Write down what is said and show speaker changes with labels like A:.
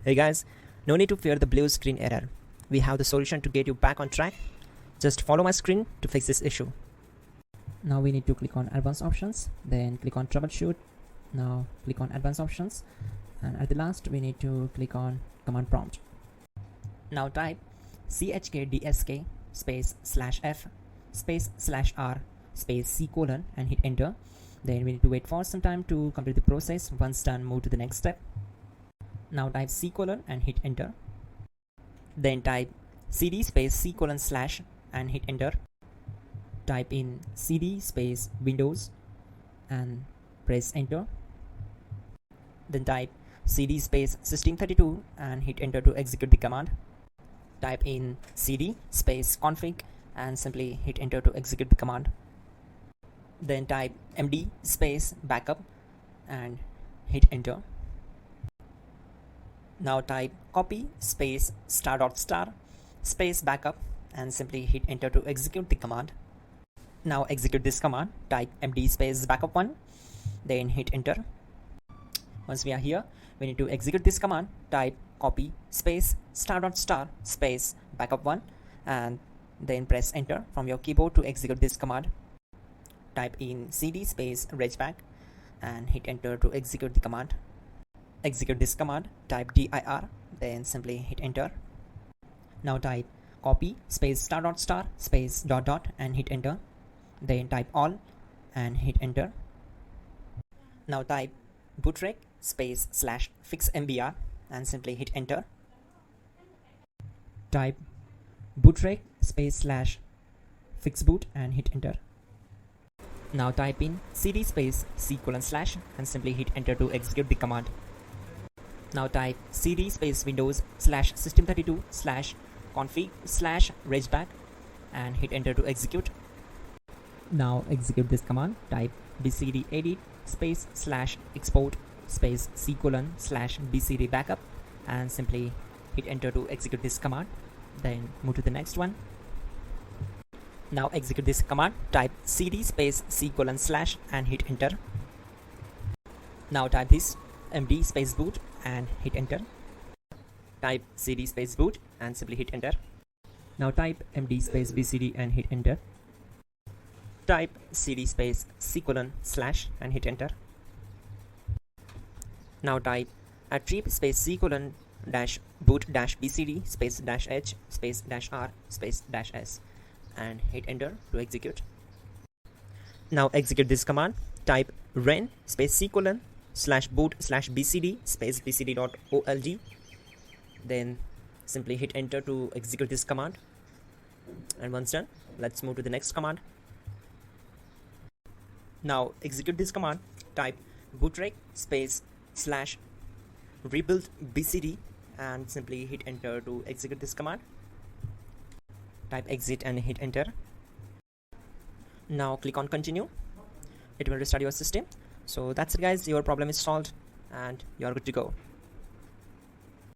A: Hey guys, no need to fear the blue screen error. We have the solution to get you back on track. Just follow my screen to fix this issue.
B: Now we need to click on advanced options, then click on troubleshoot. Now click on advanced options, and at the last we need to click on command prompt. Now type chkdsk space /f space /r space c colon and hit enter. Then we need to wait for some time to complete the process. Once done, move to the next step. Now type c colon and hit enter. Then type cd space c colon / and hit enter. Type in cd space windows and press enter. Then type cd space system32 and hit enter to execute the command. Type in cd space config and simply hit enter to execute the command. Then type md space backup and hit enter. Now type copy space ** space backup and simply hit enter to execute the command. Now execute this command. Type md space backup1, then hit enter. Once we are here, we need to execute this command. Type copy space ** space backup1 and then press enter from your keyboard to execute this command. Type in cd space regback and hit enter to execute the command. Execute this command. Type dir, then simply hit enter. Now type copy space ** space ... and hit enter. Then type all and hit enter. Now type bootrec space /fixmbr and simply hit enter. Type bootrec space /fixboot and hit enter. Now type in cd space c colon / and simply hit enter to execute the command. Now type cd space windows /system32 /config /regback and hit enter to execute. Now execute this command. Type bcd edit space /export space c colon /bcd backup and simply hit enter to execute this command. Then move to the next one. Now execute this command. Type cd space c colon / and hit enter. Now type this md space boot and hit enter. Type cd space boot and simply hit enter. Now type md space bcd and hit enter. Type cd space c colon / and hit enter. Now type attrib space c colon -boot -bcd space -h space -r space -s and hit enter to execute. Now execute this command. Type ren space c colon /boot /bcd space bcd.old. Then simply hit enter to execute this command. And once done, let's move to the next command. Now execute this command. Type bootrec space /rebuild bcd and simply hit enter to execute this command. Type exit and hit enter. Now click on continue. It will restart your system. So that's it guys, your problem is solved and you're good to go.